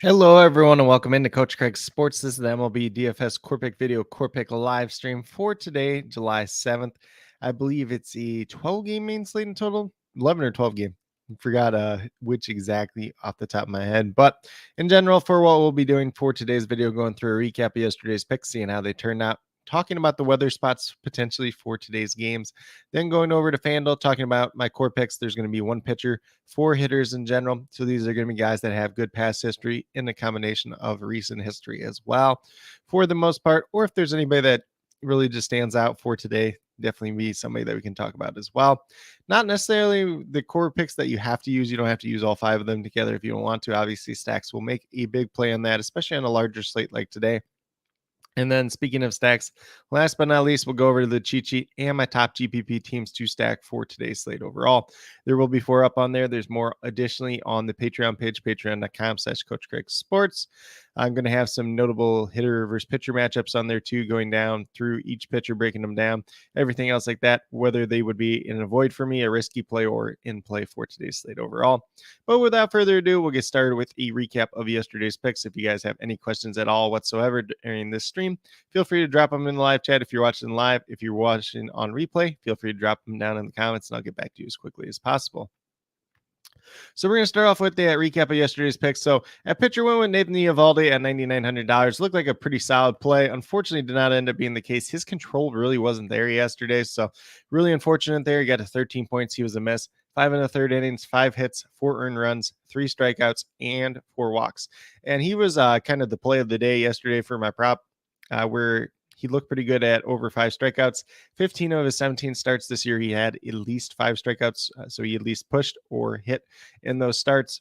Hello, everyone, and welcome into Coach Craig's Sports. This is the MLB DFS Core Pick video Core Pick live stream for today, July 7th. I believe it's a 12-game main slate in total, 11 or 12 game. Forgot which exactly off the top of my head. But in general, for what we'll be doing for today's video, going through a recap of yesterday's picks, seeing how they turned out, talking about the weather spots potentially for today's games, then going over to FanDuel, talking about my core picks. There's going to be one pitcher, four hitters in general. So these are going to be guys that have good past history in a combination of recent history as well, for the most part. Or if there's anybody that really just stands out for today, definitely be somebody that we can talk about as well. Not necessarily the core picks that you have to use. You don't have to use all five of them together if you don't want to. Obviously, stacks will make a big play on that, especially on a larger slate like today. And then speaking of stacks, last but not least, we'll go over to the cheat sheet and my top GPP teams to stack for today's slate overall. There will be four up on there. There's more additionally on the Patreon page, patreon.com/Coach Craig Sports. I'm going to have some notable hitter versus pitcher matchups on there too, going down through each pitcher, breaking them down, everything else like that, whether they would be in a void for me, a risky play, or in play for today's slate overall. But without further ado, we'll get started with a recap of yesterday's picks. If you guys have any questions at all whatsoever during this stream, feel free to drop them in the live chat if you're watching live. If you're watching on replay, feel free to drop them down in the comments and I'll get back to you as quickly as possible. So we're going to start off with the recap of yesterday's picks. So at pitcher went with Nathan Eovaldi at $9,900. Looked like a pretty solid play. Unfortunately, did not end up being the case. His control really wasn't there yesterday. So really unfortunate there. He got to 13 points. He was a miss. 5 1/3 innings, 5 hits, 4 earned runs, 3 strikeouts, and 4 walks. And he was kind of the play of the day yesterday for my prop, where he looked pretty good at over 5 strikeouts. 15 of his 17 starts this year, he had at least 5 strikeouts. So he at least pushed or hit in those starts.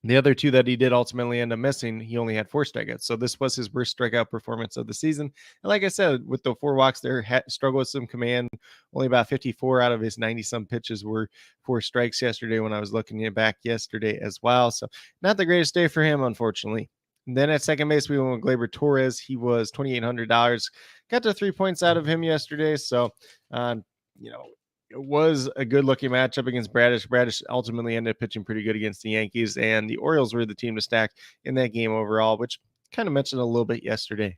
The other 2 that he did ultimately end up missing, he only had 4 strikeouts. So this was his worst strikeout performance of the season. And like I said, with the 4 walks there, struggled with some command. Only about 54 out of his 90-some pitches were 4 strikes yesterday when I was looking it back yesterday as well. So not the greatest day for him, unfortunately. And then at second base, we went with Gleyber Torres. He was $2,800. Got to 3 points out of him yesterday. So, it was a good looking matchup against Bradish. Bradish ultimately ended up pitching pretty good against the Yankees, and the Orioles were the team to stack in that game overall, which kind of mentioned a little bit yesterday.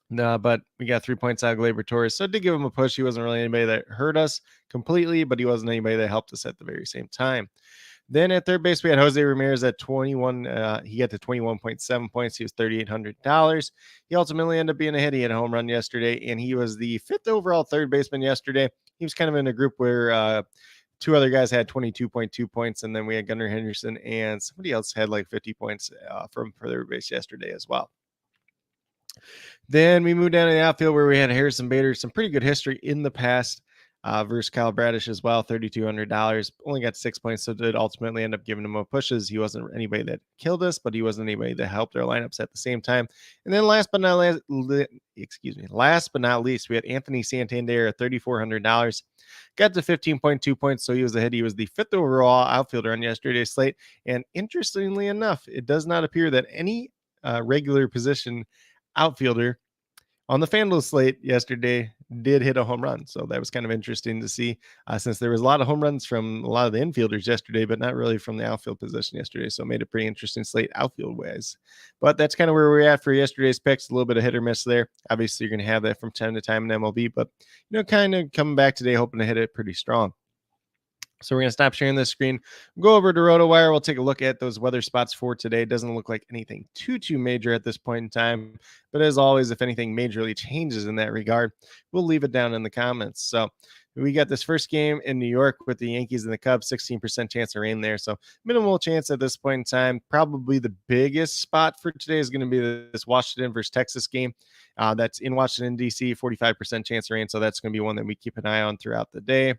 But we got 3 points out of Gleyber Torres, so it did give him a push. He wasn't really anybody that hurt us completely, but he wasn't anybody that helped us at the very same time. Then at third base, we had Jose Ramirez at 21. He got to 21.7 points. He was $3,800. He ultimately ended up being a hit. He had a home run yesterday, and he was the 5th overall third baseman yesterday. He was kind of in a group where 2 other guys had 22.2 points, and then we had Gunnar Henderson, and somebody else had like 50 points from third base yesterday as well. Then we moved down to the outfield where we had Harrison Bader, some pretty good history in the past. Versus Kyle Bradish as well, $3,200. Only got 6 points, so did ultimately end up giving him a pushes. He wasn't anybody that killed us, but he wasn't anybody that helped our lineups at the same time. And then last but not least, we had Anthony Santander at $3,400. Got to 15.2 points, so he was ahead. He was the 5th overall outfielder on yesterday's slate. And interestingly enough, it does not appear that any regular position outfielder on the FanDuel slate yesterday did hit a home run. So that was kind of interesting to see, since there was a lot of home runs from a lot of the infielders yesterday, but not really from the outfield position yesterday. So it made a pretty interesting slate outfield wise. But that's kind of where we're at for yesterday's picks. A little bit of hit or miss there. Obviously, you're going to have that from time to time in MLB, but kind of coming back today, hoping to hit it pretty strong. So we're going to stop sharing this screen, go over to RotoWire. We'll take a look at those weather spots for today. It doesn't look like anything too major at this point in time. But as always, if anything majorly changes in that regard, we'll leave it down in the comments. So we got this first game in New York with the Yankees and the Cubs, 16% chance of rain there. So minimal chance at this point in time. Probably the biggest spot for today is going to be this Washington versus Texas game. That's in Washington, D.C., 45% chance of rain. So that's going to be one that we keep an eye on throughout the day.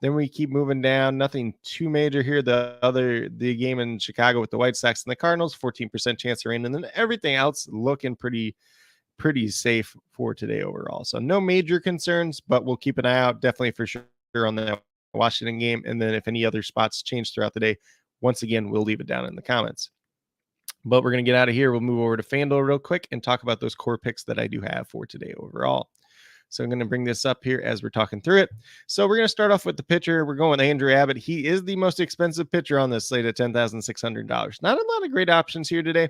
Then we keep moving down. Nothing too major here. The game in Chicago with the White Sox and the Cardinals, 14% chance of rain. And then everything else looking pretty safe for today overall. So no major concerns, but we'll keep an eye out definitely for sure on the Washington game. And then if any other spots change throughout the day, once again, we'll leave it down in the comments. But we're going to get out of here. We'll move over to FanDuel real quick and talk about those core picks that I do have for today overall. So I'm going to bring this up here as we're talking through it. So we're going to start off with the pitcher. We're going with Andrew Abbott. He is the most expensive pitcher on this slate at $10,600. Not a lot of great options here today,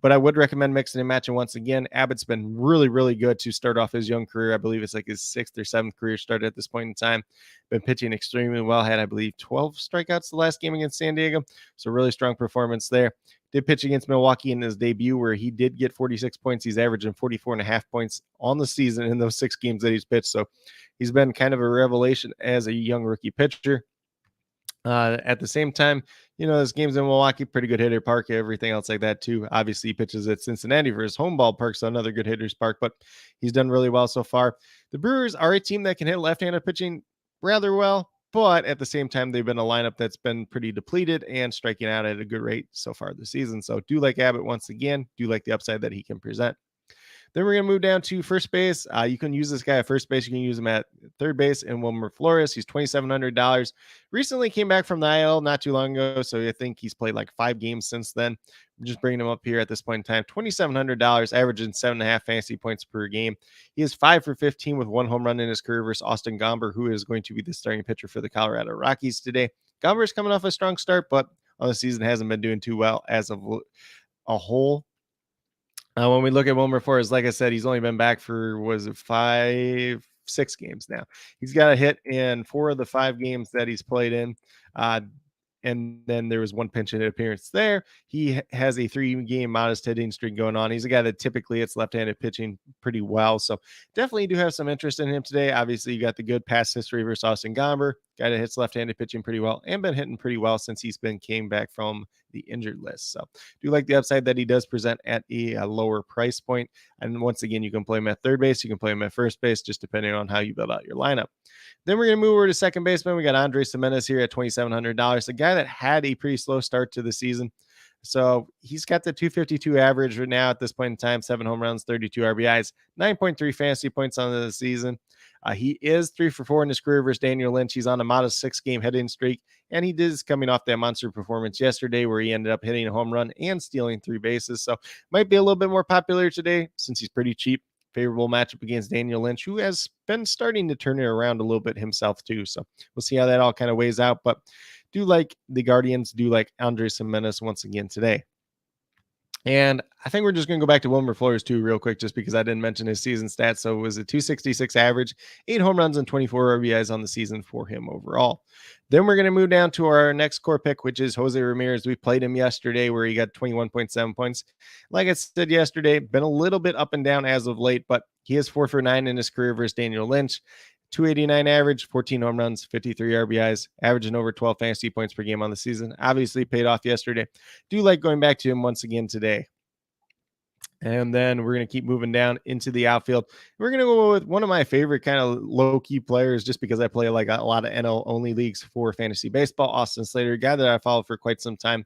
but I would recommend mixing and matching once again. Abbott's been really, really good to start off his young career. I believe it's like his 6th or 7th career start at this point in time. Been pitching extremely well. Had, I believe, 12 strikeouts the last game against San Diego. So really strong performance there. Did pitch against Milwaukee in his debut where he did get 46 points. He's averaging 44.5 points on the season in those 6 games that he's pitched. So he's been kind of a revelation as a young rookie pitcher. At the same time, this game's in Milwaukee, pretty good hitter park, everything else like that too. Obviously, he pitches at Cincinnati for his home ballpark, so another good hitter's park, but he's done really well so far. The Brewers are a team that can hit left-handed pitching rather well, but at the same time, they've been a lineup that's been pretty depleted and striking out at a good rate so far this season. So do like Abbott once again, do like the upside that he can present. Then we're going to move down to first base. You can use this guy at first base. You can use him at third base and Wilmer Flores. He's $2,700. Recently came back from the IL not too long ago, so I think he's played like 5 games since then. I'm just bringing him up here at this point in time. $2,700, averaging 7.5 fantasy points per game. He is 5 for 15 with 1 home run in his career versus Austin Gomber, who is going to be the starting pitcher for the Colorado Rockies today. Gomber is coming off a strong start, but on the season hasn't been doing too well as of a whole. When we look at Wilmer Flores, like I said, he's only been back for, 6 games now. He's got a hit in 4 of the 5 games that he's played in. And then there was 1 pinch hit appearance there. He has a 3-game modest hitting streak going on. He's a guy that typically hits left-handed pitching pretty well. So definitely do have some interest in him today. Obviously, you got the good past history versus Austin Gomber, guy that hits left-handed pitching pretty well and been hitting pretty well since came back from the injured list. So do like the upside that he does present at a lower price point. And once again, you can play him at third base. You can play him at first base, just depending on how you build out your lineup. Then we're going to move over to second baseman. We got Andres Gimenez here at $2,700. A guy that had a pretty slow start to the season. So he's got the 252 average right now at this point in time, 7 home runs, 32 RBIs, 9.3 fantasy points on the season. He is 3 for 4 in his career versus Daniel Lynch. He's on a modest 6-game hitting streak, and he is coming off that monster performance yesterday where he ended up hitting a home run and stealing 3 bases. So might be a little bit more popular today since he's pretty cheap. Favorable matchup against Daniel Lynch, who has been starting to turn it around a little bit himself too. So we'll see how that all kind of weighs out. But do like the Guardians, do like Andres Gimenez once again today. And I think we're just going to go back to Wilmer Flores too real quick, just because I didn't mention his season stats. So it was a 266 average, 8 home runs and 24 RBIs on the season for him overall. Then we're going to move down to our next core pick, which is Jose Ramirez. We played him yesterday where he got 21.7 points. Like I said yesterday, been a little bit up and down as of late, but he is 4 for 9 in his career versus Daniel Lynch. 289 average, 14 home runs, 53 RBIs, averaging over 12 fantasy points per game on the season. Obviously paid off yesterday. Do like going back to him once again today. And then we're going to keep moving down into the outfield. We're going to go with one of my favorite kind of low-key players just because I play like a lot of NL-only leagues for fantasy baseball. Austin Slater, a guy that I followed for quite some time.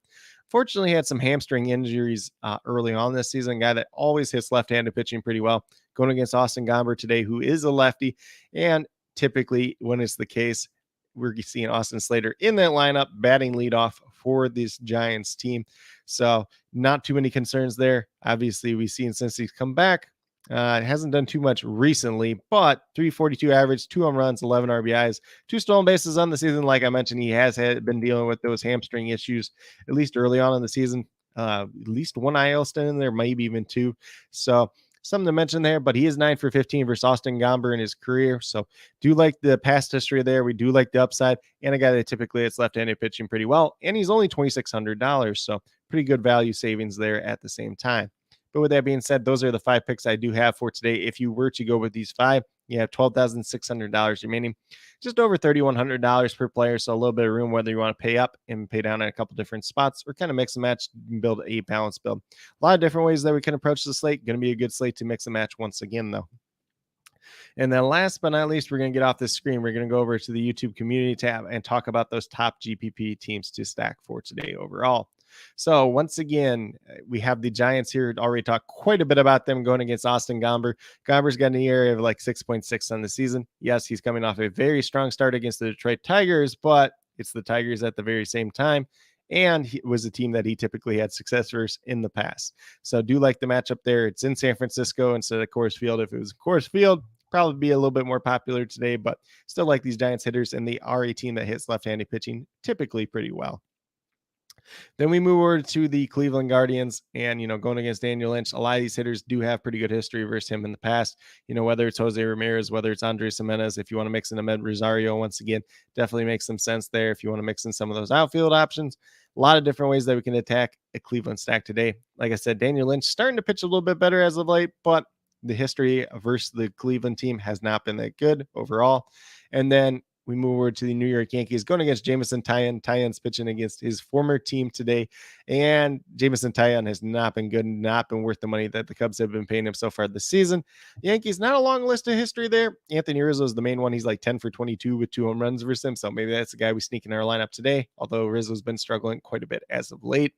Fortunately, had some hamstring injuries early on this season. A guy that always hits left-handed pitching pretty well. Going against Austin Gomber today, who is a lefty. And typically, when it's the case, we're seeing Austin Slater in that lineup, batting leadoff for this Giants team. So not too many concerns there. Obviously, we've seen since he's come back, it hasn't done too much recently, but 342 average, 2 home runs, 11 RBIs, 2 stolen bases on the season. Like I mentioned, he has been dealing with those hamstring issues, at least early on in the season. At least 1 IL stint in there, maybe even 2. So something to mention there, but he is 9 for 15 versus Austin Gomber in his career. So do like the past history there. We do like the upside, and a guy that typically hits left-handed pitching pretty well. And he's only $2,600. So pretty good value savings there at the same time. But with that being said, those are the 5 picks I do have for today. If you were to go with these 5, you have $12,600 remaining, just over $3,100 per player. So a little bit of room, whether you want to pay up and pay down in a couple different spots or kind of mix and match and build a balanced build. A lot of different ways that we can approach the slate. Going to be a good slate to mix and match once again, though. And then last but not least, we're going to get off this screen. We're going to go over to the YouTube community tab and talk about those top GPP teams to stack for today overall. So once again, we have the Giants here. Already talked quite a bit about them going against Austin Gomber. Gomber's got an ERA of like 6.6 on the season. Yes, he's coming off a very strong start against the Detroit Tigers, but it's the Tigers at the very same time. And he was a team that he typically had success versus in the past. So do like the matchup there. It's in San Francisco instead of Coors Field. If it was Coors Field, probably be a little bit more popular today, but still like these Giants hitters, and they are a team that hits left-handed pitching typically pretty well. Then we move over to the Cleveland Guardians, and going against Daniel Lynch, a lot of these hitters do have pretty good history versus him in the past. Whether it's Jose Ramirez, whether it's Andres Jimenez, if you want to mix in Ahmed Rosario, once again, definitely makes some sense there. If you want to mix in some of those outfield options, a lot of different ways that we can attack a Cleveland stack today. Like I said, Daniel Lynch starting to pitch a little bit better as of late, but the history versus the Cleveland team has not been that good overall. And then we move over to the New York Yankees going against Jameson Taillon. Taillon's pitching against his former team today, and Jameson Taillon has not been good, not been worth the money that the Cubs have been paying him so far this season. Yankees, not a long list of history there. Anthony Rizzo is the main one. He's like 10 for 22 with 2 home runs versus him, so maybe that's the guy we sneak in our lineup today, although Rizzo's been struggling quite a bit as of late.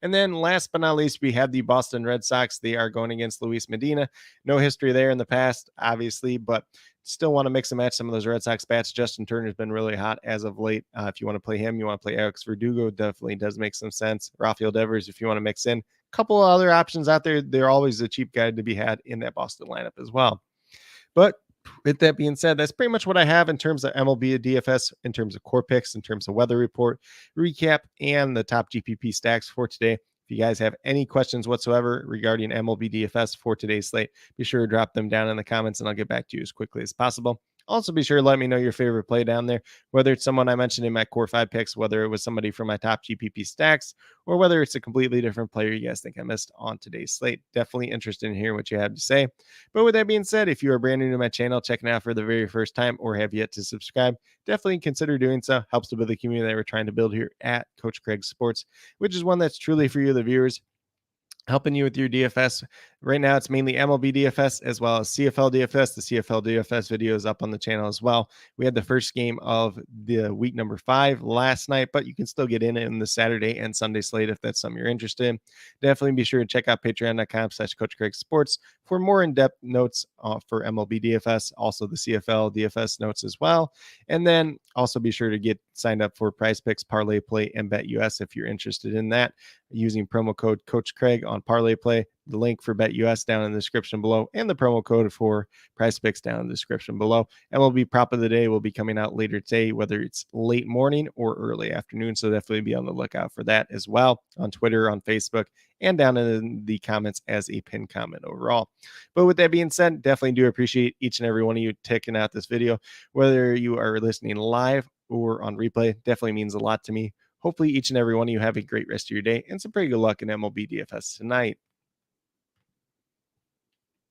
And then last but not least, we have the Boston Red Sox. They are going against Luis Medina. No history there in the past, obviously, but still want to mix and match some of those Red Sox bats. Justin Turner's been really hot as of late. If you want to play him, you want to play Alex Verdugo, definitely does make some sense. Rafael Devers, if you want to mix in. A couple of other options out there. They're always a cheap guy to be had in that Boston lineup as well. But with that being said, that's pretty much what I have in terms of MLB DFS, in terms of core picks, in terms of weather report, recap, and the top GPP stacks for today. If you guys have any questions whatsoever regarding MLB DFS for today's slate, be sure to drop them down in the comments and I'll get back to you as quickly as possible. Also, be sure to let me know your favorite play down there, whether it's someone I mentioned in my core 5 picks, whether it was somebody from my top GPP stacks, or whether it's a completely different player you guys think I missed on today's slate. Definitely interested in hearing what you have to say. But with that being said, if you are brand new to my channel, checking out for the very first time, or have yet to subscribe, definitely consider doing so. Helps to build the community that we're trying to build here at Coach Craig Sports, which is one that's truly for you, the viewers, helping you with your DFS. Right now, it's mainly MLB DFS as well as CFL DFS. The CFL DFS video is up on the channel as well. We had the first game of the week number 5 last night, but you can still get in the Saturday and Sunday slate if that's something you're interested in. Definitely be sure to check out patreon.com/Coach Craig Sports for more in-depth notes for MLB DFS, also the CFL DFS notes as well. And then also be sure to get signed up for Prize Picks, Parlay Play, and BetUS if you're interested in that, using promo code Coach Craig on Parlay Play. The link for BetUS down in the description below, and the promo code for Prize Picks down in the description below. MLB Prop of the Day will be coming out later today, whether it's late morning or early afternoon. So definitely be on the lookout for that as well on Twitter, on Facebook, and down in the comments as a pinned comment overall. But with that being said, definitely do appreciate each and every one of you checking out this video, whether you are listening live or on replay. Definitely means a lot to me. Hopefully each and every one of you have a great rest of your day and some pretty good luck in MLB DFS tonight.